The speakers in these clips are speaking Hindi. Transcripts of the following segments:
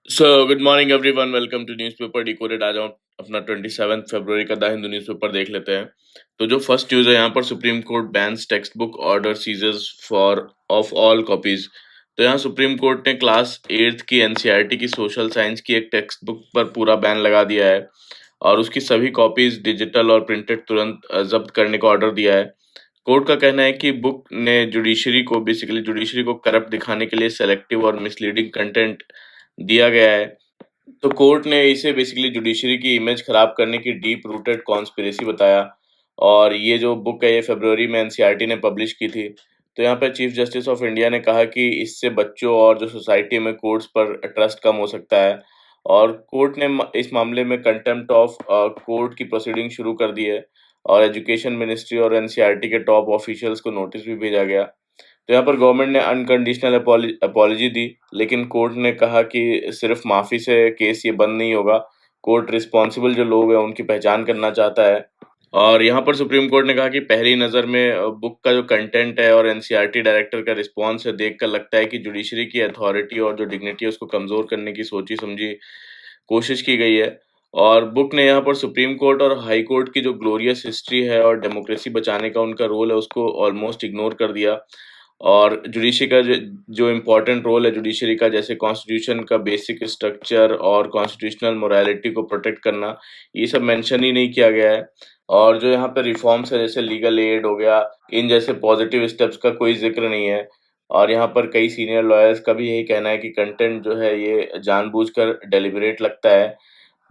So good morning everyone, welcome to newspaper decoded. आज हम अपना 27 फरवरी का द हिंदू न्यूज़पेपर देख लेते हैं। तो जो फर्स्ट न्यूज़ है यहाँ पर, Supreme Court bans text book order seizures for of all copies. तो यहाँ सुप्रीम कोर्ट ने क्लास 8th की एनसीईआरटी की सोशल साइंस की एक टेक्स्ट बुक पर पूरा बैन लगा दिया है और उसकी सभी कॉपीज डिजिटल और प्रिंटेड तुरंत जब्त करने का ऑर्डर दिया है। कोर्ट का कहना है कि बुक ने जुडिशरी को करप्ट दिखाने के लिए सेलेक्टिव और मिसलीडिंग कंटेंट दिया गया है। तो कोर्ट ने इसे बेसिकली जुडिशरी की इमेज खराब करने की डीप रूटेड कॉन्स्पिरेसी बताया। और ये जो बुक है ये फरवरी में एनसीईआरटी ने पब्लिश की थी। तो यहाँ पे चीफ जस्टिस ऑफ इंडिया ने कहा कि इससे बच्चों और जो सोसाइटी में कोर्ट्स पर ट्रस्ट कम हो सकता है। और कोर्ट ने इस मामले में कंटेम्प्ट ऑफ कोर्ट की प्रोसीडिंग शुरू कर दी है। और एजुकेशन मिनिस्ट्री और एनसीईआरटी के टॉप ऑफिशियल्स को नोटिस भी भेजा गया। तो यहाँ पर गवर्नमेंट ने अनकंडीशनल अपॉलजी दी, लेकिन कोर्ट ने कहा कि सिर्फ माफी से केस ये बंद नहीं होगा। कोर्ट रिस्पॉन्सिबल जो लोग हैं उनकी पहचान करना चाहता है। और यहाँ पर सुप्रीम कोर्ट ने कहा कि पहली नज़र में बुक का जो कंटेंट है और एनसीईआरटी डायरेक्टर का रिस्पॉन्स है देखकर लगता है कि जुडिशरी की अथॉरिटी और जो डिग्निटी है उसको कमज़ोर करने की सोची समझी कोशिश की गई है। और बुक ने यहाँ पर सुप्रीम कोर्ट और हाई कोर्ट की जो ग्लोरियस हिस्ट्री है और डेमोक्रेसी बचाने का उनका रोल है उसको ऑलमोस्ट इग्नोर कर दिया। और जुडिशरी का जो इम्पोर्टेंट रोल है जुडिशरी का, जैसे कॉन्स्टिट्यूशन का बेसिक स्ट्रक्चर और कॉन्स्टिट्यूशनल मोरालिटी को प्रोटेक्ट करना, ये सब मेंशन ही नहीं किया गया है। और जो यहाँ पे रिफॉर्म्स है जैसे लीगल एड हो गया, इन जैसे पॉजिटिव स्टेप्स का कोई जिक्र नहीं है। और यहाँ पर कई सीनियर लॉयर्स का भी यही कहना है कि कंटेंट जो है ये जानबूझकर डेलिबरेट लगता है।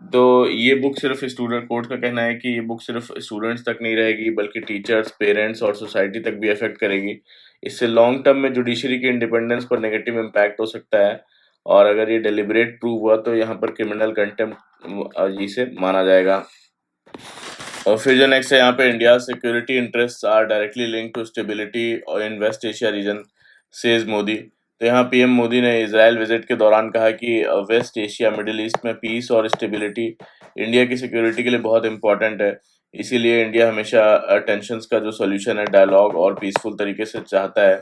तो ये बुक सिर्फ स्टूडेंट कोर्ट का कहना है कि ये बुक सिर्फ स्टूडेंट्स तक नहीं रहेगी बल्कि टीचर्स, पेरेंट्स और सोसाइटी तक भी अफेक्ट करेगी। इससे लॉन्ग टर्म में जुडिशरी की इंडिपेंडेंस पर नेगेटिव इम्पैक्ट हो सकता है। और अगर ये डेलिबरेट प्रूव हुआ तो यहाँ पर क्रिमिनल कंटेम्प्ट इसे माना जाएगा। और फिर जो नेक्स्ट है यहाँ पे, India security interest are directly link to stability और in West Asia region, says Modi. तो यहाँ पीएम मोदी ने इजराइल विजिट के दौरान कहा कि वेस्ट एशिया, मिडिल ईस्ट में पीस और स्टेबिलिटी इंडिया की सिक्योरिटी के लिए बहुत इंपॉर्टेंट है। इसीलिए इंडिया हमेशा टेंशन्स का जो सोल्यूशन है डायलॉग और पीसफुल तरीके से चाहता है।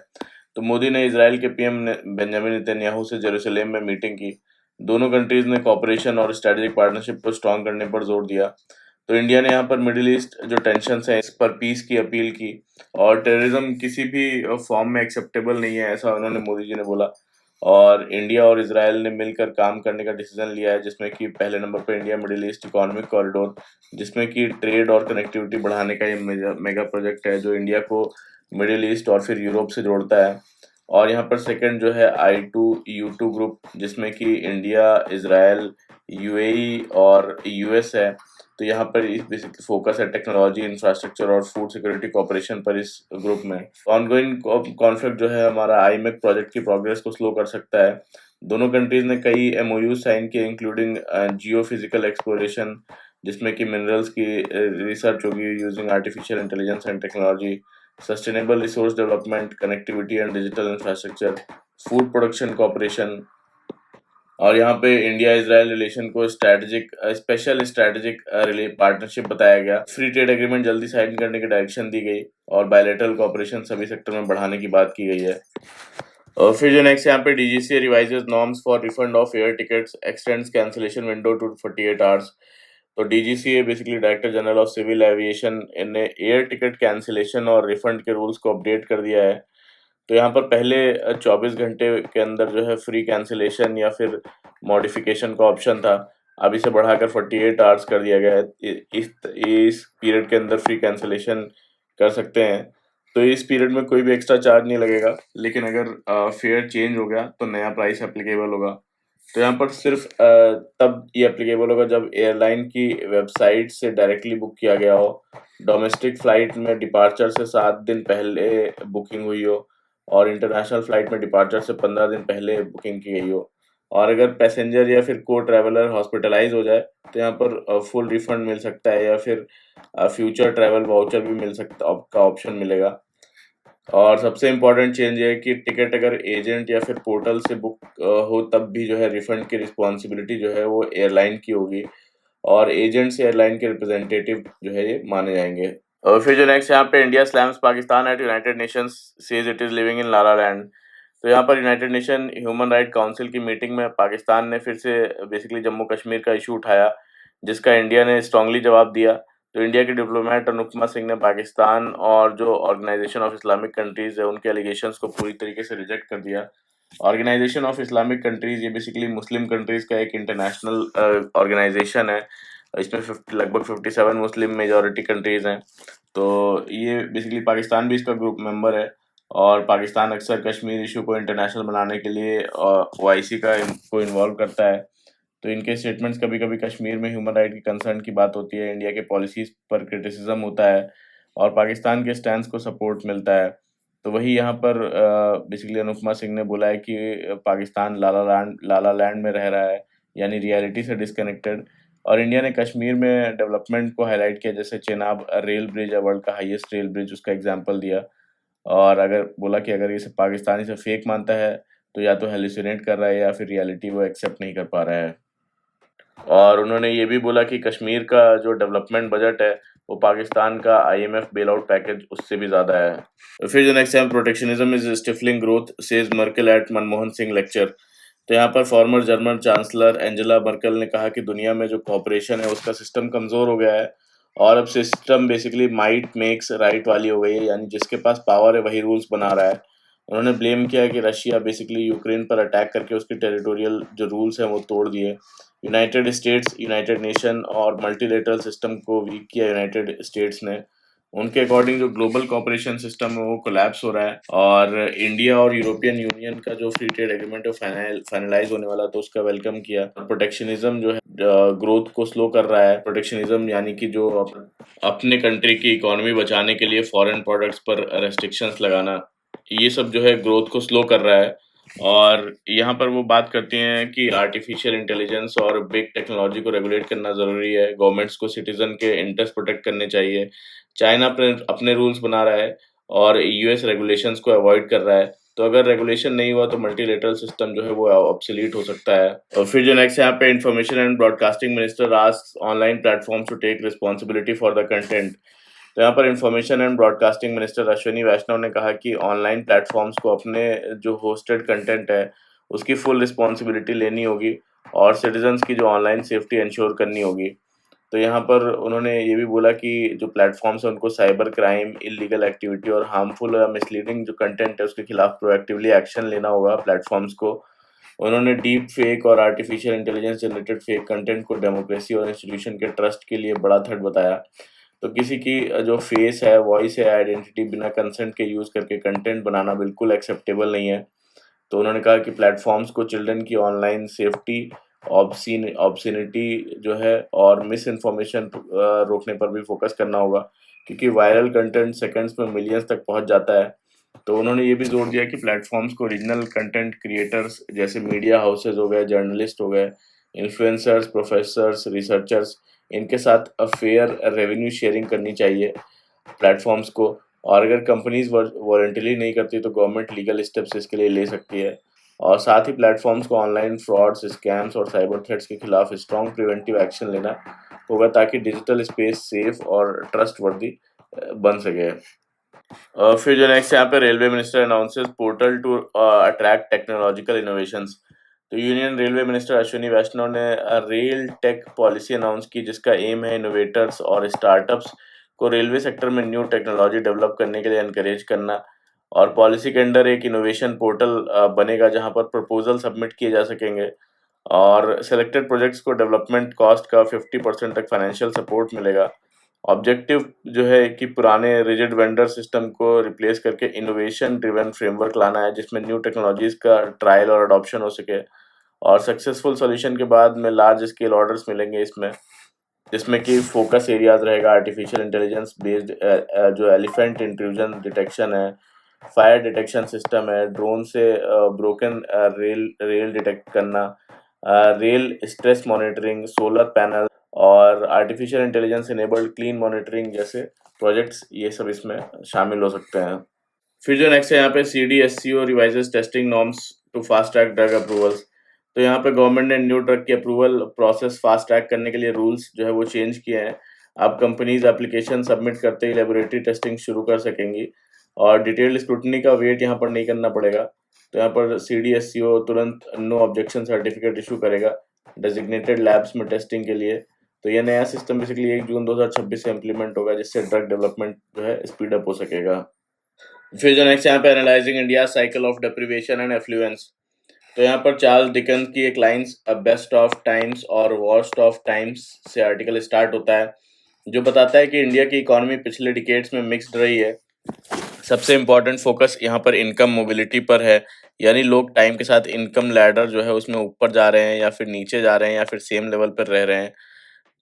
तो मोदी ने इजराइल के पीएम बेंजामिन नेतन्याहू से जेरूसलेम में मीटिंग की। दोनों कंट्रीज ने कॉपरेशन और स्ट्रेटेजिक पार्टनरशिप को स्ट्रॉन्ग करने पर जोर दिया। तो इंडिया ने यहाँ पर मिडिल ईस्ट जो टेंशन है इस पर पीस की अपील की। और टेररिज्म किसी भी फॉर्म में एक्सेप्टेबल नहीं है, ऐसा उन्होंने मोदी जी ने बोला। और इंडिया और इसराइल ने मिलकर काम करने का डिसीजन लिया है, जिसमें कि पहले नंबर पर India middle east economic corridor, जिसमें कि ट्रेड और कनेक्टिविटी बढ़ाने का ये मेगा प्रोजेक्ट है जो इंडिया को मिडिल ईस्ट और फिर यूरोप से जोड़ता है। और यहाँ पर सेकंड जो है I2U2 ग्रुप, जिसमें कि इंडिया, इसराइल, यूएई और यूएस है। तो यहाँ पर इस बेसिकली फोकस है टेक्नोलॉजी, इंफ्रास्ट्रक्चर और फूड सिक्योरिटी कॉपरेशन पर इस ग्रुप में। ऑनगोइंग कॉन्फ्लिक्ट जो है हमारा आईमेक प्रोजेक्ट की प्रोग्रेस को स्लो कर सकता है। दोनों कंट्रीज ने कई एमओयू साइन किए, इंक्लूडिंग जियो फिजिकल एक्सप्लोरेशन, जिसमें कि मिनरल्स की रिसर्च होगी using artificial intelligence and technology, sustainable resource development, connectivity and digital infrastructure, food production cooperation. और यहाँ पे इंडिया इजराइल रिलेशन को स्पेशल स्ट्रैटेजिक पार्टनरशिप बताया गया। फ्री ट्रेड एग्रीमेंट जल्दी साइन करने की डायरेक्शन दी गई और बायलैटरल कॉपरेशन सभी सेक्टर में बढ़ाने की बात की गई है। और फिर जो नेक्स्ट यहाँ पे, DGCA revises norms for refund of air tickets, extends cancellation window to 48 hours. तो डीजीसीए basically director general of civil aviation ने एयर टिकट कैंसिलेशन और रिफंड के रूल्स को अपडेट कर दिया है। तो यहाँ पर पहले 24 घंटे के अंदर जो है फ्री कैंसिलेशन या फिर मॉडिफिकेशन का ऑप्शन था। अब इसे बढ़ाकर 48 आवर्स कर दिया गया है। इस पीरियड के अंदर फ्री कैंसिलेशन कर सकते हैं। तो इस पीरियड में कोई भी एक्स्ट्रा चार्ज नहीं लगेगा, लेकिन अगर फेयर चेंज हो गया तो नया प्राइस एप्लीकेबल होगा। तो यहाँ पर सिर्फ तब ये एप्लीकेबल होगा जब एयरलाइन की वेबसाइट से डायरेक्टली बुक किया गया हो, डोमेस्टिक फ्लाइट में डिपार्चर से 7 दिन पहले बुकिंग हुई हो और इंटरनेशनल फ्लाइट में डिपार्चर से 15 दिन पहले बुकिंग की गई हो। और अगर पैसेंजर या फिर को ट्रैवलर हॉस्पिटलाइज हो जाए तो यहाँ पर फुल रिफंड मिल सकता है या फिर फ्यूचर ट्रैवल वाउचर भी मिल सकता का ऑप्शन मिलेगा। और सबसे इम्पोर्टेंट चेंज ये है कि टिकट अगर एजेंट या फिर पोर्टल से बुक हो तब भी जो है रिफंड की रिस्पॉन्सिबिलिटी जो है वो एयरलाइन की होगी। और एजेंट से एयरलाइन के रिप्रेजेंटेटिव जो है ये माने जाएंगे। और फिर जो नेक्स्ट यहाँ पे, India slams Pakistan at United Nations, says it is living in la la land. तो यहाँ पर United Nation human right council की मीटिंग में पाकिस्तान ने फिर से बेसिकली जम्मू कश्मीर का इशू उठाया, जिसका इंडिया ने स्ट्रांगली जवाब दिया। तो इंडिया के डिप्लोमेट अनुपमा सिंह ने पाकिस्तान और जो ऑर्गेनाइजेशन ऑफ इस्लामिक कंट्रीज है उनके एलिगेशंस को पूरी तरीके से रिजेक्ट कर दिया। ऑर्गेनाइजेशन ऑफ इस्लामिक कंट्रीज ये बेसिकली मुस्लिम कंट्रीज का एक इंटरनेशनल ऑर्गेनाइजेशन है। इसमें लगभग 57 मुस्लिम मेजॉरिटी कंट्रीज हैं। तो ये बेसिकली पाकिस्तान भी इसका ग्रुप मेंबर है, और पाकिस्तान अक्सर कश्मीर इशू को इंटरनेशनल बनाने के लिए ओआईसी को इन्वॉल्व करता है। तो इनके स्टेटमेंट्स कभी कभी कश्मीर में ह्यूमन राइट की कंसर्न की बात होती है, इंडिया के पॉलिसीज पर क्रिटिसिज्म होता है और पाकिस्तान के स्टैंड को सपोर्ट मिलता है। तो वही यहाँ पर बेसिकली अनुपमा सिंह ने बोला है कि पाकिस्तान लाला लैंड में रह रहा है, यानी रियलिटी से डिस्कनेक्टेड। और इंडिया ने कश्मीर में डेवलपमेंट को हाईलाइट किया, जैसे चेनाब रेल ब्रिज है, वर्ल्ड का हाईएस्ट रेल ब्रिज, उसका एग्जांपल दिया। और अगर बोला कि अगर इसे पाकिस्तान इसे फेक मानता है तो या तो हेलुसिनेट कर रहा है या फिर रियलिटी वो एक्सेप्ट नहीं कर पा रहा है। और उन्होंने ये भी बोला कि कश्मीर का जो डेवलपमेंट बजट है वो पाकिस्तान का आईएमएफ बेल आउट पैकेज उससे भी ज्यादा है। फिर जो नेक्स्ट है, protectionism is stifling growth says Merkel at Manmohan Singh lecture. तो यहाँ पर former German chancellor Angela Merkel ने कहा कि दुनिया में जो कॉपरेशन है उसका सिस्टम कमजोर हो गया है, और अब system basically might makes right वाली हो गई है, यानी जिसके पास पावर है वही रूल्स बना रहा है। उन्होंने ब्लेम किया कि रशिया बेसिकली यूक्रेन पर अटैक करके उसके टेरिटोरियल जो रूल्स हैं वो तोड़ दिए। यूनाइटेड स्टेट्स, यूनाइटेड नेशन और मल्टीलेटरल सिस्टम को वीक किया यूनाइटेड स्टेट्स ने। उनके अकॉर्डिंग जो ग्लोबल कोऑपरेशन सिस्टम है वो कोलैप्स हो रहा है, और इंडिया और यूरोपियन यूनियन का जो फ्री ट्रेड एग्रीमेंट है फाइनलाइज होने वाला, तो उसका वेलकम किया। प्रोटेक्शनिज्म जो है ग्रोथ को स्लो कर रहा है। प्रोटेक्शनिज्म यानी कि जो अपने कंट्री की इकोनॉमी बचाने के लिए फॉरेन प्रोडक्ट्स पर रेस्ट्रिक्शंस लगाना, ये सब जो है ग्रोथ को स्लो कर रहा है। और यहाँ पर वो बात करती हैं कि आर्टिफिशियल इंटेलिजेंस और बिग टेक्नोलॉजी को रेगुलेट करना ज़रूरी है, गवर्नमेंट्स को सिटीजन के इंटरेस्ट प्रोटेक्ट करने चाहिए। चाइना अपने रूल्स बना रहा है और यूएस रेगुलेशंस को अवॉइड कर रहा है। तो अगर रेगुलेशन नहीं हुआ तो मल्टीलेटरल सिस्टम जो है वो ऑब्सोलीट हो सकता है। और फिर जो नेक्स्ट यहाँ पे, information and broadcasting minister asks online platforms to take responsibility for the content. तो यहाँ पर information and broadcasting minister Ashwini वैष्णव ने कहा कि ऑनलाइन प्लेटफॉर्म्स को अपने जो होस्टेड कंटेंट है उसकी फुल रिस्पॉन्सिबिलिटी लेनी होगी, और सिटीजन्स की जो ऑनलाइन सेफ्टी इंश्योर करनी होगी। तो यहाँ पर उन्होंने ये भी बोला कि जो प्लेटफॉर्म्स हैं उनको साइबर क्राइम, इलीगल एक्टिविटी और हार्मफुल या मिसलीडिंग जो कंटेंट है उसके खिलाफ प्रोएक्टिवली एक्शन लेना होगा प्लेटफॉर्म्स को। उन्होंने डीप फेक और artificial intelligence generated fake content को डेमोक्रेसी और इंस्टीट्यूशन के ट्रस्ट के लिए बड़ा थ्रेट बताया। तो किसी की जो फेस है, वॉइस है, आइडेंटिटी बिना कंसेंट के यूज़ करके कंटेंट बनाना बिल्कुल एक्सेप्टेबल नहीं है। तो उन्होंने कहा कि प्लेटफॉर्म्स को चिल्ड्रन की ऑनलाइन सेफ्टी, ऑब्ससीनिटी जो है और मिस इन्फॉर्मेशन रोकने पर भी फोकस करना होगा, क्योंकि वायरल कंटेंट सेकंड्स में मिलियंस तक पहुंच जाता है। तो उन्होंने ये भी जोर दिया कि प्लेटफॉर्म्स को ओरिजिनल कंटेंट क्रिएटर्स जैसे मीडिया हाउसेज हो गए, जर्नलिस्ट हो गए, इन्फ्लुएंसर्स, प्रोफेसर्स, रिसर्चर्स, इनके साथ फेयर रेवेन्यू शेयरिंग करनी चाहिए प्लेटफॉर्म्स को। और अगर कंपनीज वॉलंटली नहीं करती तो गवर्नमेंट लीगल स्टेप्स इसके लिए ले सकती है। और साथ ही प्लेटफॉर्म्स को ऑनलाइन फ्रॉड्स, स्कैम्स और साइबर थ्रेट्स के खिलाफ स्ट्रॉन्ग प्रिवेंटिव एक्शन लेना होगा, ताकि डिजिटल स्पेस सेफ और ट्रस्टवर्दी बन सके। फिर जो नेक्स्ट यहाँ पे, railway minister announces portal to attract technological innovations. तो यूनियन रेलवे मिनिस्टर अश्विनी वैष्णव ने रेल टेक पॉलिसी अनाउंस की, जिसका एम है इनोवेटर्स और स्टार्टअप्स को रेलवे सेक्टर में न्यू टेक्नोलॉजी डेवलप करने के लिए एनकरेज करना। और पॉलिसी के अंडर एक इनोवेशन पोर्टल बनेगा जहां पर प्रपोजल सबमिट किए जा सकेंगे, और सिलेक्टेड प्रोजेक्ट्स को डेवलपमेंट कॉस्ट का 50% तक फाइनेंशियल सपोर्ट मिलेगा। ऑब्जेक्टिव जो है कि पुराने रिजिड वेंडर सिस्टम को रिप्लेस करके इनोवेशन ड्रिवन फ्रेमवर्क लाना है, जिसमें न्यू टेक्नोलॉजीज का ट्रायल और अडॉप्शन हो सके। और सक्सेसफुल सॉल्यूशन के बाद में लार्ज स्केल ऑर्डर्स मिलेंगे इसमें, जिसमें कि फोकस एरियाज रहेगा आर्टिफिशियल इंटेलिजेंस बेस्ड जो एलिफेंट इंट्रूजन डिटेक्शन है, फायर डिटेक्शन सिस्टम है, ड्रोन से ब्रोकन रेल रेल डिटेक्ट करना, rail stress monitoring, solar panel और artificial intelligence enabled clean monitoring जैसे प्रोजेक्ट्स, ये सब इसमें शामिल हो सकते हैं। फिर जो नेक्स्ट है यहाँ पे, CDSCO revises testing norms to fast track drug approvals. तो यहाँ पे गवर्नमेंट ने न्यू ड्रग की अप्रूवल प्रोसेस फास्ट ट्रैक करने के लिए रूल्स जो है वो चेंज किए हैं। अब कंपनीज एप्लीकेशन सबमिट करते ही लेबोरेटरी टेस्टिंग शुरू कर सकेंगी, और डिटेल्ड स्क्रूटनी का वेट यहाँ पर नहीं करना पड़ेगा। तो यहाँ पर CDSCO तुरंत नो ऑब्जेक्शन सर्टिफिकेट इशू करेगा डेजिग्नेटेड लैब्स में टेस्टिंग के लिए। तो ये नया सिस्टम बेसिकली 1 जून 2026 से इम्प्लीमेंट होगा, जिससे ड्रग डेवलपमेंट जो है स्पीड अप हो सकेगा। फिर जो नेक्स्ट यहाँ पे analysing India cycle of deprivation and affluence. तो यहाँ पर चार्ल्स डिकन्स की एक lines a best of times और वर्स्ट ऑफ टाइम्स से आर्टिकल स्टार्ट होता है, जो बताता है कि इंडिया की इकोनॉमी पिछले डिकेड्स में मिक्स्ड रही है। सबसे इम्पोर्टेंट फोकस यहाँ पर इनकम मोबिलिटी पर है, यानी लोग टाइम के साथ इनकम लैडर जो है उसमें ऊपर जा रहे हैं या फिर नीचे जा रहे हैं या फिर सेम लेवल पर रह रहे हैं।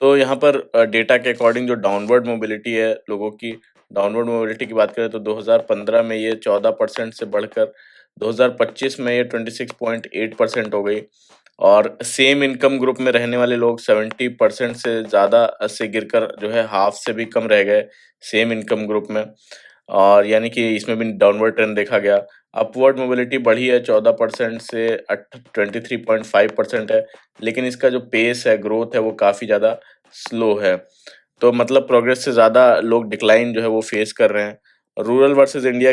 तो यहाँ पर डेटा के अकॉर्डिंग जो डाउनवर्ड मोबिलिटी है लोगों की, डाउनवर्ड मोबिलिटी की बात करें तो 2015 में ये 14% से बढ़कर 2025 में ये 26.8% हो गई। और सेम इनकम ग्रुप में रहने वाले लोग 70% से ज़्यादा से गिरकर जो है हाफ से भी कम रह गए सेम इनकम ग्रुप में। और यानी कि इसमें भी डाउनवर्ड ट्रेंड देखा गया। अपवर्ड मोबिलिटी बढ़ी है 14% से 23.5% है, लेकिन इसका जो पेस है, ग्रोथ है, वो काफ़ी ज़्यादा स्लो है। तो मतलब प्रोग्रेस से ज़्यादा लोग डिक्लाइन जो है वो फेस कर रहे हैं। Rural versus India,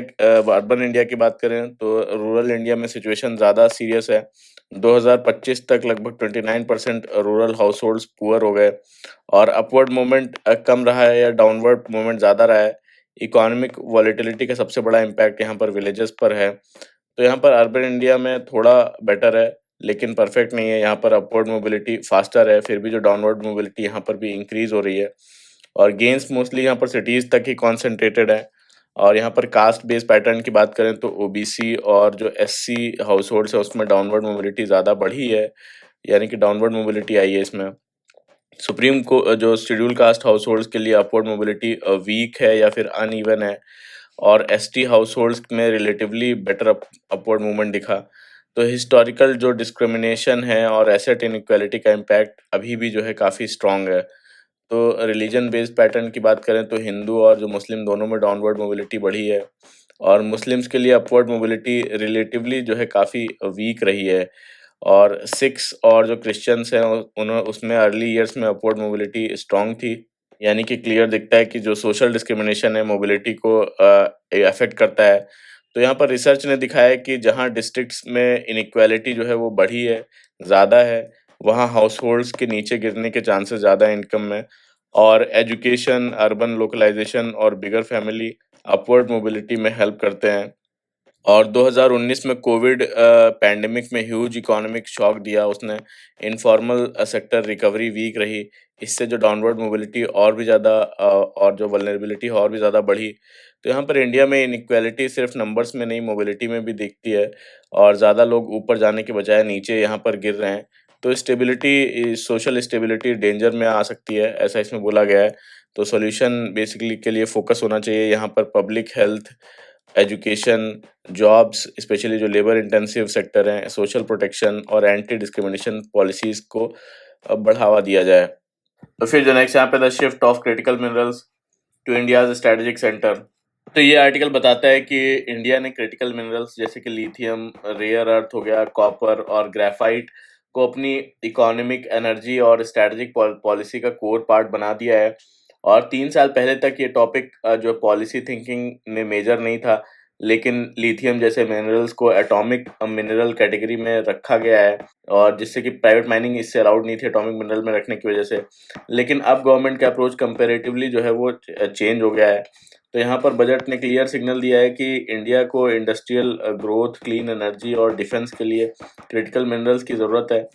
urban India की बात करें तो रूरल इंडिया में सिचुएशन ज़्यादा सीरियस है। 2025 तक लगभग 29% रूरल हाउसहोल्ड्स पुअर हो गए और अपवर्ड मूवमेंट कम रहा है या डाउनवर्ड मूवमेंट ज़्यादा रहा है। इकोनॉमिक वॉलेटिलिटी का सबसे बड़ा इम्पैक्ट यहाँ पर विलेजेस पर है। तो यहाँ पर अर्बन इंडिया में थोड़ा बेटर है, लेकिन परफेक्ट नहीं है। यहाँ पर अपवर्ड मोबिलिटी फास्टर है, फिर भी जो डाउनवर्ड मोबिलिटी यहाँ पर भी इंक्रीज हो रही है। और गेन्स मोस्टली यहाँ पर सिटीज़ तक ही कॉन्सेंट्रेटेड है। और यहाँ पर कास्ट बेस्ड पैटर्न की बात करें तो ओबीसी और जो एससी हाउसहोल्ड्स है उसमें डाउनवर्ड मोबिलिटी ज़्यादा बढ़ी है, यानी कि डाउनवर्ड मोबिलिटी आई है इसमें। सुप्रीम को जो शेड्यूल कास्ट हाउसहोल्ड्स के लिए अपवर्ड मोबिलिटी वीक है या फिर अनइवन है, और एसटी हाउसहोल्ड्स में रिलेटिवली बेटर अपवर्ड मूवमेंट दिखा। तो हिस्टोरिकल जो डिस्क्रिमिनेशन है और एसेट इनइक्वालिटी का इम्पैक्ट अभी भी जो है काफ़ी स्ट्रांग है। तो रिलीजन बेस्ड पैटर्न की बात करें तो हिंदू और जो मुस्लिम दोनों में डाउनवर्ड मोबिलिटी बढ़ी है, और मुस्लिम्स के लिए अपवर्ड मोबिलिटी रिलेटिवली जो है काफ़ी वीक रही है। और सिख्स और जो क्रिश्चियंस हैं उन्हों उसमें अर्ली ईयर्स में अपवर्ड मोबिलिटी स्ट्रांग थी, यानी कि क्लियर दिखता है कि जो सोशल डिस्क्रिमिनेशन है मोबिलिटी को अफेक्ट करता है। तो यहाँ पर रिसर्च ने दिखाया है कि जहाँ डिस्ट्रिक्ट्स में इनइक्वालिटी जो है वो बढ़ी है, ज़्यादा है, वहाँ हाउसहोल्ड्स के नीचे गिरने के चांसेस ज़्यादा है इनकम में। और एजुकेशन, अर्बन लोकलाइजेशन और बिगर फैमिली अपवर्ड मोबिलिटी में हेल्प करते हैं। और 2019 में कोविड पैंडेमिक में ह्यूज इकोनॉमिक शॉक दिया उसने। इनफॉर्मल सेक्टर रिकवरी वीक रही, इससे जो डाउनवर्ड मोबिलिटी और भी ज़्यादा और जो वल्नरेबिलिटी और भी ज़्यादा बढ़ी। तो यहाँ पर इंडिया में इनइक्वालिटी सिर्फ नंबर्स में नहीं, मोबिलिटी में भी दिखती है, और ज़्यादा लोग ऊपर जाने के बजाय नीचे यहाँ पर गिर रहे हैं। तो स्टेबिलिटी, सोशल स्टेबिलिटी डेंजर में आ सकती है, ऐसा इसमें बोला गया है। तो सॉल्यूशन बेसिकली के लिए फोकस होना चाहिए यहाँ पर public health, education, jobs, specially जो लेबर इंटेंसिव सेक्टर हैं, सोशल प्रोटेक्शन और एंटी डिस्क्रिमिनेशन पॉलिसीज़ को बढ़ावा दिया जाए। तो फिर जो नेक्स्ट यहाँ पे the shift of critical minerals to India's strategic centre. तो ये आर्टिकल बताता है कि इंडिया ने क्रिटिकल मिनरल्स जैसे कि लिथियम, रेयर अर्थ हो गया, कॉपर और ग्रेफाइट को अपनी इकोनॉमिक, एनर्जी और स्ट्रेटेजिक पॉलिसी का कोर पार्ट बना दिया है। और 3 साल पहले तक ये टॉपिक जो पॉलिसी थिंकिंग में मेजर नहीं था, लेकिन लिथियम जैसे मिनरल्स को एटॉमिक मिनरल कैटेगरी में रखा गया है, और जिससे कि प्राइवेट माइनिंग इससे अलाउड नहीं थी एटॉमिक मिनरल में रखने की वजह से। लेकिन अब गवर्नमेंट का अप्रोच कंपैरेटिवली जो है वो चेंज हो गया है। तो यहाँ पर बजट ने क्लियर सिग्नल दिया है कि इंडिया को इंडस्ट्रियल ग्रोथ, क्लीन एनर्जी और डिफेंस के लिए क्रिटिकल मिनरल्स की ज़रूरत है।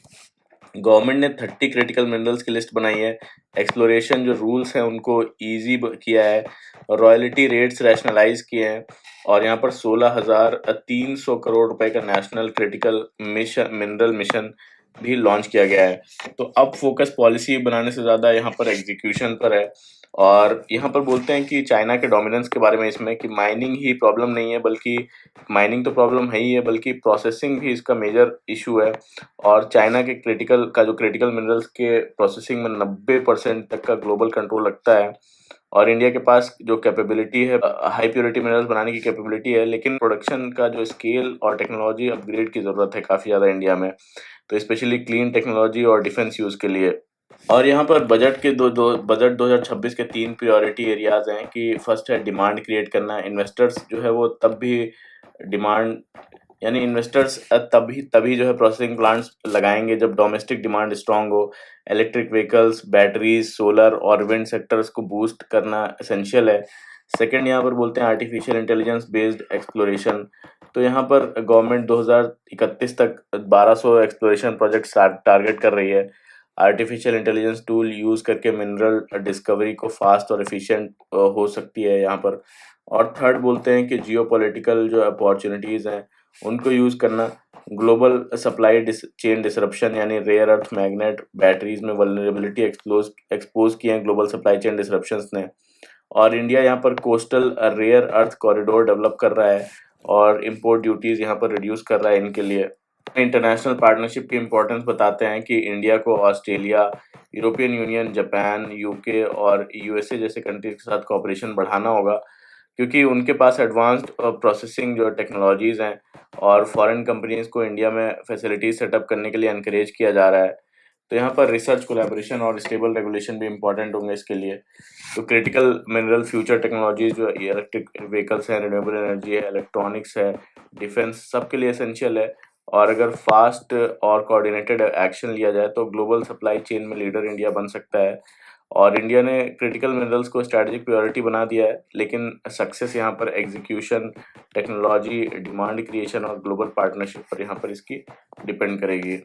गवर्नमेंट ने 30 क्रिटिकल मिनरल्स की लिस्ट बनाई है। एक्सप्लोरेशन जो रूल्स हैं उनको ईजी किया है, रॉयल्टी रेट्स रैशनलाइज किए हैं, और यहाँ पर 16,300 करोड़ रुपए का national critical mission, mineral mission भी लॉन्च किया गया है। तो अब फोकस पॉलिसी बनाने से ज़्यादा यहाँ पर एग्जीक्यूशन पर है। और यहाँ पर बोलते हैं कि चाइना के डोमिनेंस के बारे में इसमें, कि माइनिंग ही प्रॉब्लम नहीं है, बल्कि माइनिंग तो प्रॉब्लम है ही है, बल्कि प्रोसेसिंग भी इसका मेजर इशू है। और चाइना के क्रिटिकल मिनरल्स के प्रोसेसिंग में 90% तक का ग्लोबल कंट्रोल लगता है। और इंडिया के पास जो कैपेबिलिटी है, हाई प्योरिटी मिनरल्स बनाने की कैपेबिलिटी है, लेकिन प्रोडक्शन का जो स्केल और टेक्नोलॉजी अपग्रेड की ज़रूरत है काफ़ी ज़्यादा इंडिया में, तो स्पेशली क्लीन टेक्नोलॉजी और डिफेंस यूज़ के लिए। और यहाँ पर बजट 2026 के 3 प्रायोरिटी एरियाज हैं, कि फर्स्ट है डिमांड क्रिएट करना। इन्वेस्टर्स जो है वो तब भी डिमांड यानी इन्वेस्टर्स तभी तभी जो है प्रोसेसिंग प्लांट्स लगाएंगे जब डोमेस्टिक डिमांड स्ट्रांग हो। इलेक्ट्रिक व्हीकल्स, बैटरीज, सोलर और विंड सेक्टर्स को बूस्ट करना एसेंशियल है। सेकंड यहाँ पर बोलते हैं आर्टिफिशियल इंटेलिजेंस बेस्ड एक्सप्लोरेशन। तो यहाँ पर गवर्नमेंट 2031 तक 1200 एक्सप्लोरेशन प्रोजेक्ट टारगेट कर रही है। आर्टिफिशियल इंटेलिजेंस टूल यूज करके मिनरल डिस्कवरी को फास्ट और एफिशिएंट हो सकती है यहाँ पर। और थर्ड बोलते हैं कि जियोपॉलिटिकल जो अपॉर्चुनिटीज हैं उनको यूज करना। ग्लोबल सप्लाई चेन डिसरप्शन यानी रेयर अर्थ मैग्नेट बैटरीज में वल्नरेबिलिटी एक्सपोज किए हैं ग्लोबल सप्लाई चेन डिसरप्शंस ने। और इंडिया यहाँ पर coastal rare earth corridor develop कर रहा है और इंपोर्ट ड्यूटीज यहाँ पर रिड्यूस कर रहा है इनके लिए। इंटरनेशनल पार्टनरशिप की इम्पोर्टेंस बताते हैं कि इंडिया को Australia, European union, Japan, UK और यूएसए जैसे कंट्रीज के साथ कोऑपरेशन बढ़ाना होगा, क्योंकि उनके पास एडवांस्ड प्रोसेसिंग जो टेक्नोलॉजीज हैं और फॉरेन कंपनीज को इंडिया में फैसिलिटीज सेटअप करने के लिए एनकरेज किया जा रहा है। तो यहाँ पर रिसर्च कोलैबोरेशन और स्टेबल रेगुलेशन भी इम्पोर्टेंट होंगे इसके लिए। तो क्रिटिकल मिनरल फ्यूचर टेक्नोलॉजीज जो इलेक्ट्रिक व्हीकल्स हैं, रिन्यूएबल एनर्जी है, इलेक्ट्रॉनिक्स है, डिफेंस, सबके लिए एसेंशियल है। और अगर फास्ट और कोऑर्डिनेटेड एक्शन लिया जाए तो ग्लोबल सप्लाई चेन में लीडर इंडिया बन सकता है। और इंडिया ने क्रिटिकल मिनरल्स को स्ट्रैटेजिक प्रायोरिटी बना दिया है, लेकिन सक्सेस यहाँ पर एग्जीक्यूशन, टेक्नोलॉजी, डिमांड क्रिएशन और ग्लोबल पार्टनरशिप पर यहाँ पर इसकी डिपेंड करेगी।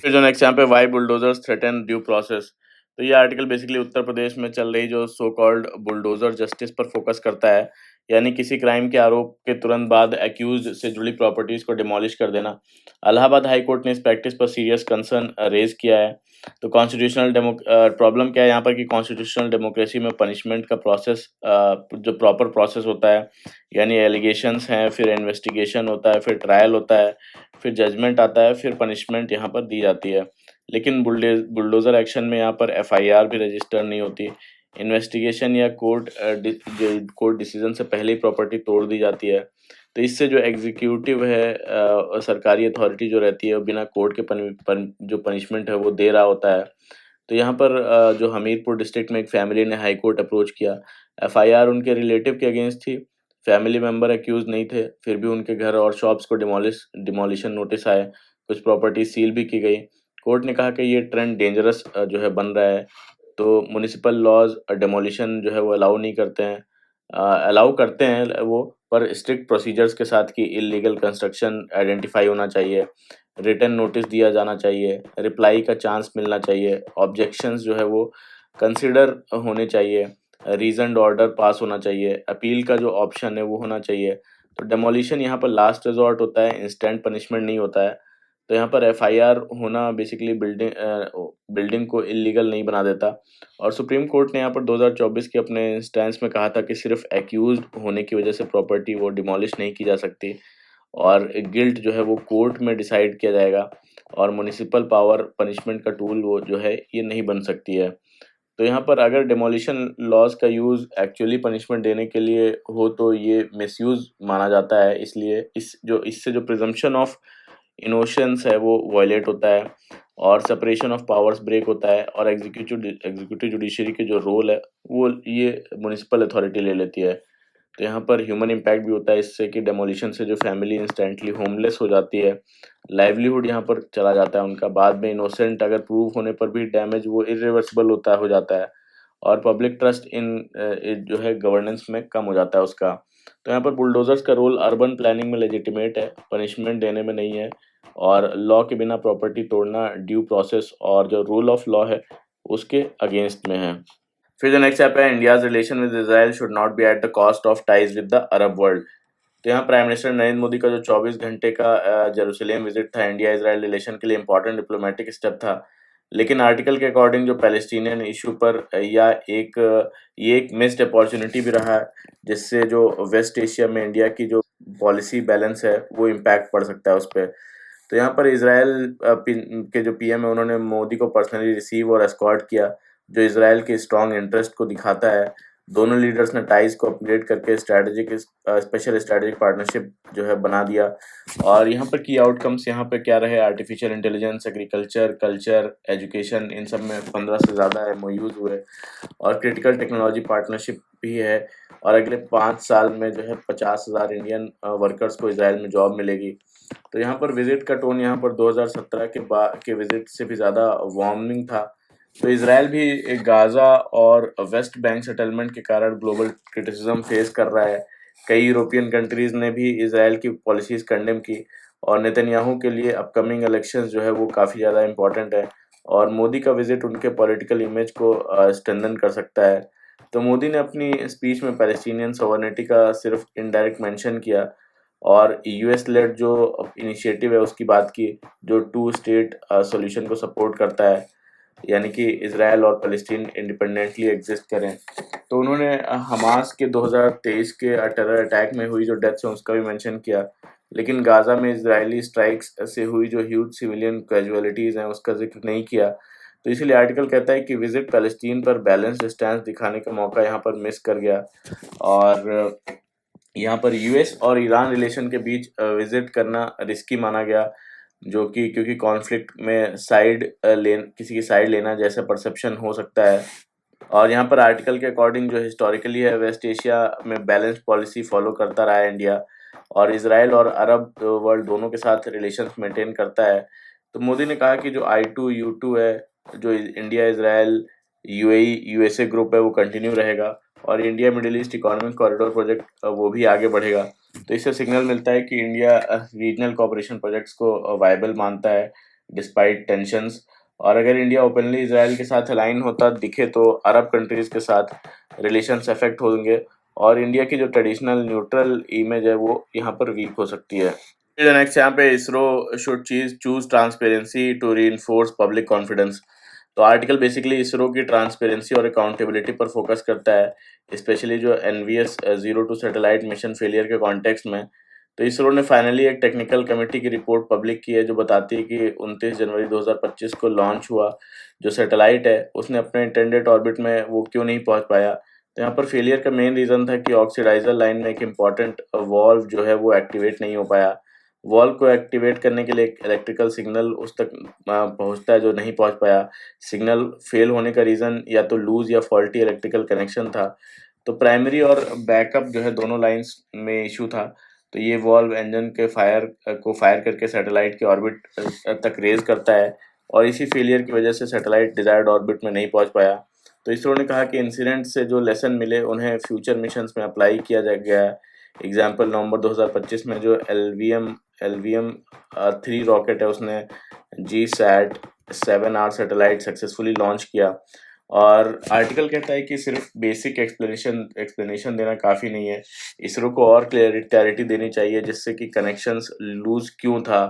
फिर जो नेक्स्ट यहाँ पे why bulldozers threaten due process. तो ये आर्टिकल बेसिकली उत्तर प्रदेश में चल रही जो सो कॉल्ड बुलडोजर जस्टिस पर फोकस करता है, यानी किसी क्राइम के आरोप के तुरंत बाद एक्यूज से जुड़ी प्रॉपर्टीज को डिमोलिश कर देना। इलाहाबाद हाई कोर्ट ने इस प्रैक्टिस पर सीरियस कंसर्न रेज किया है। तो कॉन्स्टिट्यूशनल प्रॉब्लम क्या है यहाँ पर कि कॉन्स्टिट्यूशनल डेमोक्रेसी में पनिशमेंट का प्रोसेस जो प्रॉपर प्रोसेस होता है, यानी एलिगेशंस हैं, फिर इन्वेस्टिगेशन होता है, फिर ट्रायल होता है, फिर जजमेंट आता है, फिर पनिशमेंट यहाँ पर दी जाती है। लेकिन बुलडोज़र एक्शन में यहाँ पर एफआईआर भी रजिस्टर नहीं होती। इन्वेस्टिगेशन या कोर्ट डिसीजन से पहले ही प्रॉपर्टी तोड़ दी जाती है। तो इससे जो एग्जीक्यूटिव है सरकारी अथॉरिटी जो रहती है वो बिना कोर्ट के जो पनिशमेंट है वो दे रहा होता है। तो यहाँ पर जो हमीरपुर डिस्ट्रिक्ट में एक फैमिली ने हाई कोर्ट अप्रोच किया। एफआईआर उनके रिलेटिव के अगेंस्ट थी, फैमिली मेंबर एक्यूज नहीं थे, फिर भी उनके घर और शॉप्स को डिमोलिशन नोटिस आए, कुछ प्रॉपर्टी सील भी की गई। कोर्ट ने कहा कि ये ट्रेंड डेंजरस जो है बन रहा है। तो म्युनिसिपल लॉज डिमोलिशन जो है वो अलाउ करते हैं वो, पर स्ट्रिक्ट प्रोसीजर्स के साथ कि इलीगल कंस्ट्रक्शन आइडेंटिफाई होना चाहिए, रिटन नोटिस दिया जाना चाहिए, रिप्लाई का चांस मिलना चाहिए, ऑब्जेक्शंस जो है वो कंसिडर होने चाहिए, रीजनड ऑर्डर पास होना चाहिए, अपील का जो ऑप्शन है वो होना चाहिए। तो डेमोलिशन यहाँ पर लास्ट रिजॉर्ट होता है, इंस्टेंट पनिशमेंट नहीं होता है। तो यहाँ पर एफआईआर होना बेसिकली बिल्डिंग को इलीगल नहीं बना देता। और सुप्रीम कोर्ट ने यहाँ पर 2024 के अपने इंस्टेंस में कहा था कि सिर्फ एक्यूज्ड होने की वजह से प्रॉपर्टी वो डिमोलिश नहीं की जा सकती, और गिल्ट जो है वो कोर्ट में डिसाइड किया जाएगा, और म्युनिसिपल पावर पनिशमेंट का टूल वो जो है ये नहीं बन सकती है। तो यहाँ पर अगर डिमोलिशन लॉज का यूज़ एक्चुअली पनिशमेंट देने के लिए हो तो ये मिसयूज़ माना जाता है, इसलिए इससे जो प्रिजम्पशन ऑफ इनोसेंस है वो वायलेट होता है, और सेपरेशन ऑफ पावर्स ब्रेक होता है, और एग्जीक्यूटिव जुडिशरी के जो रोल है वो ये म्युनिसिपल अथॉरिटी ले लेती है। तो यहाँ पर ह्यूमन इम्पैक्ट भी होता है इससे कि डेमोलिशन से जो फैमिली इंस्टेंटली होमलेस हो जाती है, लाइवलीहुड यहाँ पर चला जाता है उनका, बाद में इनोसेंट अगर प्रूव होने पर भी डैमेज वो इरिवर्सिबल हो जाता है, और पब्लिक ट्रस्ट इन जो है गवर्नेंस में कम हो जाता है उसका। तो यहाँ पर बुलडोजर्स का रोल अर्बन प्लानिंग में लेजिटिमेट है, पनिशमेंट देने में नहीं है, और लॉ के बिना प्रॉपर्टी तोड़ना ड्यू प्रोसेस और जो रूल ऑफ लॉ है उसके अगेंस्ट में है। फिर जो नेक्स्ट ऐप है, India's relation with Israel should not be at the cost of ties with the Arab world. तो यहाँ प्राइम मिनिस्टर नरेंद्र मोदी का जो 24 घंटे का जेरूसलेम विजिट था, इंडिया इजराइल रिलेशन के लिए इंपॉर्टेंट डिप्लोमेटिक स्टेप था। लेकिन आर्टिकल के अकॉर्डिंग जो पैलेस्टीनियन इशू पर ये एक मिस्ड अपॉर्चुनिटी भी रहा है, जिससे जो वेस्ट एशिया में इंडिया की जो पॉलिसी बैलेंस है वो इम्पैक्ट पड़ सकता है उस पर। तो यहाँ पर इसराइल के जो पीएम है उन्होंने मोदी को पर्सनली रिसीव और एस्कॉर्ट किया, जो इसराइल के स्ट्रॉन्ग इंटरेस्ट को दिखाता है। दोनों लीडर्स ने टाइज को अपग्रेड करके स्पेशल स्ट्रेटेजिक पार्टनरशिप जो है बना दिया। और यहाँ पर की आउटकम्स यहाँ पे क्या रहे, artificial intelligence, agriculture, culture, education, इन सब में 15 से ज़्यादा एमओयूज हुए, और क्रिटिकल टेक्नोलॉजी पार्टनरशिप भी है। और अगले 5 साल में जो है 50,000 इंडियन वर्कर्स को इसराइल में जॉब मिलेगी। तो यहाँ पर विजिट का टोन यहाँ पर 2017 के विजिट से भी ज़्यादा वार्मिंग था। तो इसराइल भी गाज़ा और वेस्ट बैंक सेटलमेंट के कारण ग्लोबल क्रिटिसिज्म फेस कर रहा है। कई यूरोपियन कंट्रीज़ ने भी इसराइल की पॉलिसीज़ कंडेम की और नेतन्याहू के लिए अपकमिंग इलेक्शंस जो है वो काफ़ी ज़्यादा इम्पोर्टेंट है और मोदी का विजिट उनके पॉलिटिकल इमेज को स्ट्रेंथन कर सकता है। तो मोदी ने अपनी स्पीच में पैलेस्टीनियन सॉवरेनिटी का सिर्फ इनडायरेक्ट मेंशन किया और यूएस लेड जो इनिशिएटिव है उसकी बात की, जो टू स्टेट सॉल्यूशन को सपोर्ट करता है, यानी कि इसराइल और फ़लस्तीन इंडिपेंडेंटली एग्जिस्ट करें। तो उन्होंने हमास के 2023 के टेरर अटैक में हुई जो डेथ्स हैं उसका भी मेंशन किया, लेकिन गाज़ा में इजरायली स्ट्राइक्स से हुई जो ह्यूज सिविलियन कैजुअलिटीज़ हैं उसका जिक्र नहीं किया। तो इसीलिए आर्टिकल कहता है कि विजिट फ़लस्तीन पर बैलेंस्ड स्टैंस दिखाने का मौका यहाँ पर मिस कर गया और यहाँ पर यूएस और ईरान रिलेशन के बीच विजिट करना रिस्की माना गया, जो कि क्योंकि कॉन्फ्लिक्ट में किसी की साइड लेना जैसा परसेप्शन हो सकता है। और यहाँ पर आर्टिकल के अकॉर्डिंग जो हिस्टोरिकली है वेस्ट एशिया में बैलेंस पॉलिसी फॉलो करता रहा है इंडिया और इसराइल और अरब वर्ल्ड दोनों के साथ रिलेशंस मेंटेन करता है। तो मोदी ने कहा कि जो I2U2 है, जो India Israel UAE USA group है वो कंटिन्यू रहेगा और India middle east economic corridor project वो भी आगे बढ़ेगा। तो इससे सिग्नल मिलता है कि इंडिया रीजनल कोऑपरेशन प्रोजेक्ट्स को वायबल मानता है डिस्पाइट टेंशंस। और अगर इंडिया ओपनली इसराइल के साथ अलाइन होता दिखे तो अरब कंट्रीज के साथ रिलेशंस अफेक्ट होंगे और इंडिया की जो ट्रेडिशनल न्यूट्रल इमेज है वो यहाँ पर वीक हो सकती है। फिर नेक्स्ट यहाँ पे ISRO should choose transparency to reinforce public confidence. तो आर्टिकल बेसिकली इसरो की ट्रांसपेरेंसी और अकाउंटेबिलिटी पर फोकस करता है, स्पेशली जो एनवीएस 02 सैटेलाइट मिशन फेलियर के कॉन्टेक्स्ट में। तो इसरो ने फाइनली एक टेक्निकल कमेटी की रिपोर्ट पब्लिक की है जो बताती है कि 29 जनवरी 2025 को लॉन्च हुआ जो सैटेलाइट है उसने अपने इंटेंडेड ऑर्बिट में वो क्यों नहीं पहुंच पाया। तो यहाँ पर फेलियर का मेन रीज़न था कि ऑक्सीडाइजर लाइन में एक इम्पॉर्टेंट वॉल्व जो है वो एक्टिवेट नहीं हो पाया। वॉल्व को एक्टिवेट करने के लिए एक इलेक्ट्रिकल सिग्नल उस तक पहुंचता है जो नहीं पहुंच पाया। सिग्नल फेल होने का रीज़न या तो लूज या फॉल्टी इलेक्ट्रिकल कनेक्शन था। तो प्राइमरी और बैकअप जो है दोनों लाइंस में इशू था। तो ये वॉल्व इंजन के फायर करके सैटेलाइट के ऑर्बिट तक रेज करता है और इसी फेलियर की वजह से सैटेलाइट डिजायर्ड ऑर्बिट में नहीं पहुंच पाया। तो इसरो ने कहा कि इंसिडेंट से जो लेसन मिले उन्हें फ्यूचर मिशंस में अप्लाई किया जा गया है। एग्जाम्पल नवंबर 2025 में जो एलवीएम 3 रॉकेट है उसने GSAT-7R सैटेलाइट सक्सेसफुली लॉन्च किया। और आर्टिकल कहता है कि सिर्फ बेसिक एक्सप्लेनेशन देना काफ़ी नहीं है, इसरो को और क्लैरिटी देनी चाहिए जिससे कि कनेक्शंस लूज क्यों था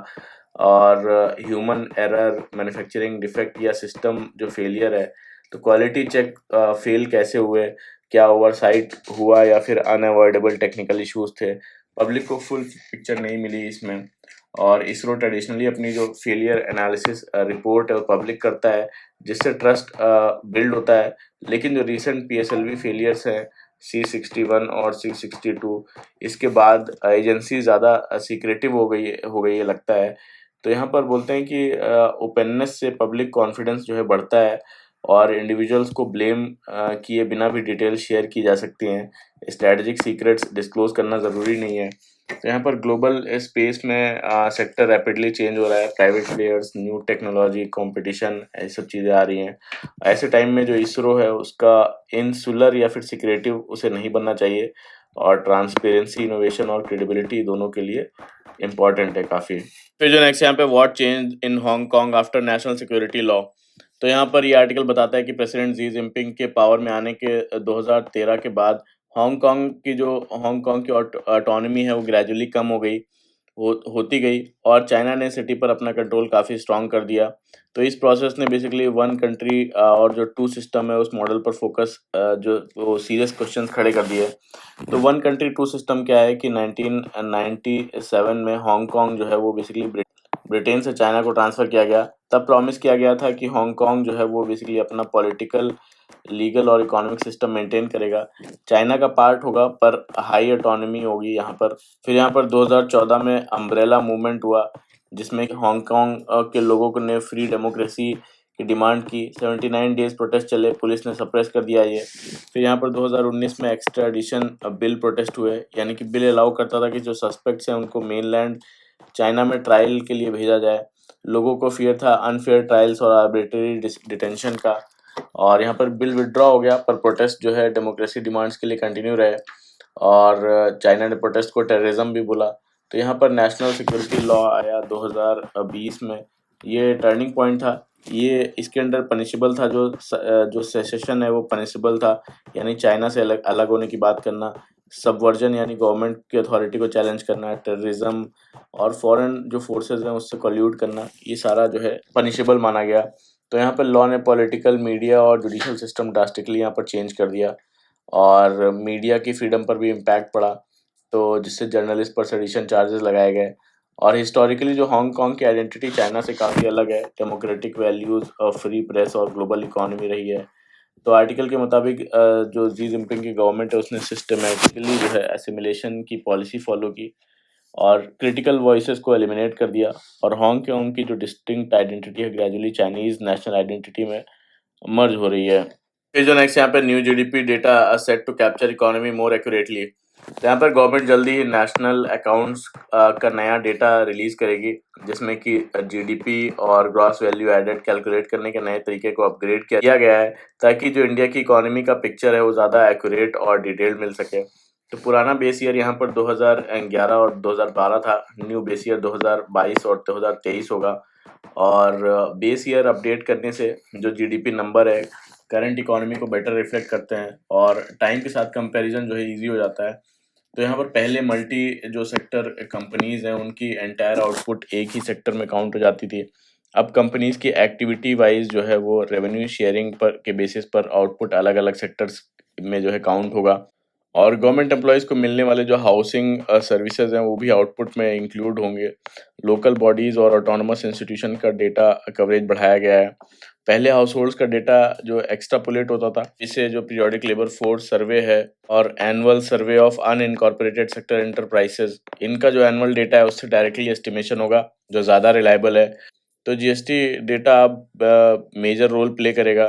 और ह्यूमन एरर, मैन्युफैक्चरिंग डिफेक्ट या सिस्टम जो फेलियर है। तो क्वालिटी चेक फेल कैसे हुए, क्या ओवरसाइट हुआ या फिर अनअवॉइडेबल टेक्निकल इश्यूज थे। पब्लिक को फुल पिक्चर नहीं मिली इसमें और इसरो ट्रेडिशनली अपनी जो फेलियर एनालिसिस रिपोर्ट है वो पब्लिक करता है जिससे ट्रस्ट बिल्ड होता है। लेकिन जो रीसेंट PSLV फेलियर्स हैं C61 और C62 इसके बाद एजेंसी ज़्यादा सीक्रेटिव हो गई है लगता है। तो यहाँ पर बोलते हैं कि ओपननेस से पब्लिक कॉन्फिडेंस जो है बढ़ता है और इंडिविजुअल्स को ब्लेम किए बिना भी डिटेल शेयर की जा सकती हैं। स्ट्रैटेजिक सीक्रेट्स डिस्क्लोज करना ज़रूरी नहीं है। तो यहाँ पर ग्लोबल स्पेस में सेक्टर रैपिडली चेंज हो रहा है, private players, new technology, competition, ऐसी सब चीज़ें आ रही हैं। ऐसे टाइम में जो इसरो है उसका इंसुलर या फिर सिक्रेटिव उसे नहीं बनना चाहिए और ट्रांसपेरेंसी, इनोवेशन और क्रेडिबिलिटी दोनों के लिए इम्पॉर्टेंट है काफ़ी। फिर जो नेक्स्ट यहाँ पे what change in Hong Kong after national security law. तो यहाँ पर ये आर्टिकल बताता है कि प्रेसिडेंट जी जिनपिंग के पावर में आने के 2013 के बाद हांगकांग की ऑटोनॉमी है वो ग्रेजुअली कम होती गई और चाइना ने सिटी पर अपना कंट्रोल काफ़ी स्ट्रांग कर दिया। तो इस प्रोसेस ने बेसिकली वन कंट्री और जो टू सिस्टम है उस मॉडल पर फोकस जो वो सीरियस क्वेश्चंस खड़े कर दिए। तो वन कंट्री टू सिस्टम क्या है कि 1997 में हांगकांग जो है वो बेसिकली ब्रिटेन से चाइना को ट्रांसफ़र किया गया। तब प्रॉमिस किया गया था कि हांगकांग जो है वो बेसिकली अपना पॉलिटिकल, लीगल और इकोनॉमिक सिस्टम मेंटेन करेगा, चाइना का पार्ट होगा पर हाई ऑटोनॉमी होगी यहाँ पर। फिर यहाँ पर 2014 में अम्ब्रेला मूवमेंट हुआ जिसमें हांगकांग के लोगों ने फ्री डेमोक्रेसी की डिमांड की। 79 डेज प्रोटेस्ट चले, पुलिस ने सप्रेस कर दिया ये। फिर यहाँ पर 2019 में एक्स्ट्राडिशन बिल प्रोटेस्ट हुए, यानी कि बिल अलाउ करता था कि जो सस्पेक्ट्स हैं उनको मेनलैंड चाइना में ट्रायल के लिए भेजा जाए। लोगों को फियर था अनफेयर ट्रायल्स और आर्बिट्रेरी डिटेंशन का, और यहाँ पर बिल विड्रॉ हो गया, पर प्रोटेस्ट जो है डेमोक्रेसी डिमांड्स के लिए कंटिन्यू रहे, और चाइना ने प्रोटेस्ट को टेररिज्म भी बोला। तो यहाँ पर नेशनल सिक्योरिटी लॉ आया 2020 में। ये टर्निंग पॉइंट था। ये इसके अंडर पनिशेबल था, जो सेसेशन है वो पनिशेबल था, यानी चाइना से अलग अलग होने की बात करना, सबवर्जन यानी गवर्नमेंट की अथॉरिटी को चैलेंज करना, टेररिज्म और फॉरेन जो फोर्सेस हैं उससे कॉल्यूड करना, ये सारा जो है पनिशेबल माना गया। तो यहाँ पर लॉ ने पॉलिटिकल, मीडिया और जुडिशल सिस्टम ड्रास्टिकली यहाँ पर चेंज कर दिया, और मीडिया की फ्रीडम पर भी इम्पैक्ट पड़ा, तो जिससे जर्नलिस्ट पर सेडिशन चार्जेस लगाए गए। और हिस्टोरिकली जो हांगकांग की आइडेंटिटी चाइना से काफ़ी अलग है, डेमोक्रेटिक वैल्यूज़ और फ्री प्रेस और ग्लोबल इकोनॉमी रही है। तो आर्टिकल के मुताबिक जो जी जिनपिंग की गवर्नमेंट है उसने सिस्टमेटिकली जो है एसिमिलेशन की पॉलिसी फॉलो की, और क्रिटिकल वॉइसेस को एलिमिनेट कर दिया, और हांगकांग की जो डिस्टिंक्ट आइडेंटिटी है ग्रेजुअली चाइनीज नेशनल आइडेंटिटी में मर्ज हो रही है। फिर जो नेक्स्ट यहाँ पे new GDP data set to capture economy more accurately. तो यहाँ पर गवर्नमेंट जल्दी ही नेशनल अकाउंट्स का नया डेटा रिलीज करेगी, जिसमें कि जीडीपी और ग्रॉस वैल्यू एडेड कैलकुलेट करने के नए तरीके को अपग्रेड किया गया है, ताकि जो इंडिया की इकोनॉमी का पिक्चर है वो ज़्यादा एक्यूरेट और डिटेल्ड मिल सके। तो पुराना बेस ईयर यहाँ पर 2011 और 2012 था, न्यू बेस ईयर 2022 और 2023 होगा। और बेस ईयर अपडेट करने से जो जीडीपी नंबर है करंट इकोनॉमी को बेटर रिफ्लेक्ट करते हैं, और टाइम के साथ कंपैरिजन जो है इजी हो जाता है। तो यहाँ पर पहले मल्टी जो सेक्टर कंपनीज हैं उनकी एंटायर आउटपुट एक ही सेक्टर में काउंट हो जाती थी। अब कंपनीज की एक्टिविटी वाइज जो है वो रेवेन्यू शेयरिंग पर के बेसिस पर आउटपुट अलग अलग सेक्टर्स में जो है काउंट होगा, और गवर्नमेंट एम्प्लॉयज़ को मिलने वाले जो हाउसिंग सर्विसेज हैं वो भी आउटपुट में इंक्लूड होंगे। लोकल बॉडीज़ और ऑटोनमस इंस्टीट्यूशन का डेटा कवरेज बढ़ाया गया है। पहले हाउस होल्ड्स का डेटा जो एक्स्ट्रापोलेट होता था, इसे जो पीरियोडिक लेबर फोर्स सर्वे है और annual survey of unincorporated sector enterprises, इनका जो एनुअल डेटा है उससे डायरेक्टली एस्टिमेशन होगा, जो ज़्यादा रिलायबल है। तो जीएसटी डेटा अब मेजर रोल प्ले करेगा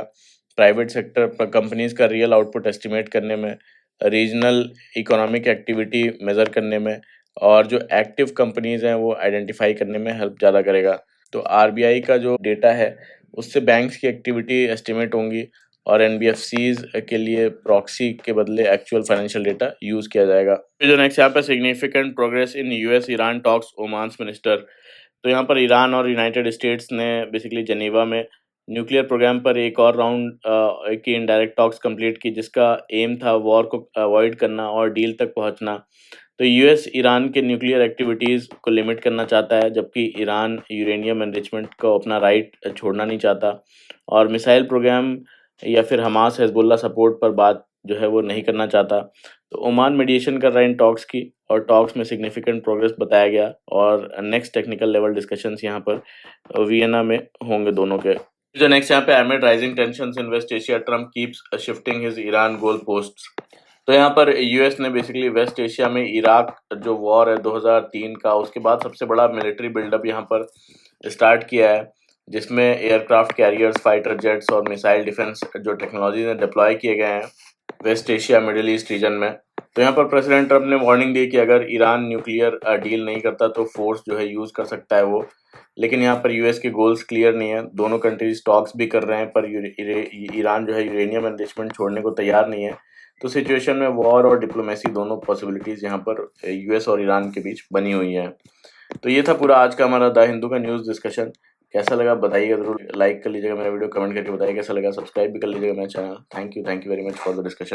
प्राइवेट सेक्टर पर कंपनीज का रियल आउटपुट एस्टिमेट करने में, रीजनल इकोनॉमिक एक्टिविटी मेज़र करने में, और जो एक्टिव कंपनीज हैं वो आइडेंटिफाई करने में हेल्प ज़्यादा करेगा। तो आरबीआई का जो डेटा है उससे बैंक्स की एक्टिविटी एस्टिमेट होंगी, और एनबीएफसीज के लिए प्रॉक्सी के बदले एक्चुअल फाइनेंशियल डेटा यूज़ किया जाएगा। फिर जो नेक्स्ट यहाँ पे significant progress in US Iran talks, Oman's minister. तो यहाँ पर ईरान और यूनाइटेड स्टेट्स ने बेसिकली जेनेवा में न्यूक्लियर प्रोग्राम पर एक और राउंड की इनडायरेक्ट टॉक्स कंप्लीट की, जिसका एम था वॉर को अवॉइड करना और डील तक पहुंचना। तो यूएस ईरान के न्यूक्लियर एक्टिविटीज़ को लिमिट करना चाहता है, जबकि ईरान यूरेनियम एनरिचमेंट को अपना राइट छोड़ना नहीं चाहता, और मिसाइल प्रोग्राम या फिर हमास हिजबुल्लाह सपोर्ट पर बात जो है वो नहीं करना चाहता। तो ओमान मीडिएशन कर रहा है इन टॉक्स की, और टॉक्स में सिग्निफिकेंट प्रोग्रेस बताया गया, और नेक्स्ट टेक्निकल लेवल डिस्कशंस यहाँ पर वियना में होंगे दोनों के। जो नेक्स्ट यहाँ पे amid rising tensions in West Asia, Trump keeps shifting his Iran goal posts. तो यहाँ पर यूएस ने बेसिकली वेस्ट एशिया में इराक जो वॉर है 2003 का, उसके बाद सबसे बड़ा मिलिट्री बिल्डअप यहाँ पर स्टार्ट किया है, जिसमें एयरक्राफ्ट कैरियर्स, फाइटर जेट्स और मिसाइल डिफेंस जो टेक्नोलॉजी ने डिप्लॉय किए गए हैं West Asia, Middle East region में। तो यहाँ पर प्रेसिडेंट ट्रम्प ने वार्निंग दी कि अगर ईरान न्यूक्लियर डील नहीं करता तो फोर्स जो है यूज़ कर सकता है वो। लेकिन यहाँ पर यूएस के गोल्स क्लियर नहीं है, दोनों कंट्रीज टॉक्स भी कर रहे हैं, पर ईरान जो है यूरेनियम एनरिचमेंट छोड़ने को तैयार नहीं है। तो सिचुएशन में वॉर और डिप्लोमेसी दोनों पॉसिबिलिटीज़ यहाँ पर यूएस और ईरान के बीच बनी हुई हैं। तो ये था पूरा आज का हमारा द हिंदू का न्यूज़ डिस्कशन। कैसा लगा बताइएगा, जरूर लाइक कर लीजिएगा मेरा वीडियो, कमेंट करके बताइए कैसा लगा, सब्सक्राइब भी कर लीजिएगा मेरा channel. Thank you very much for the discussion.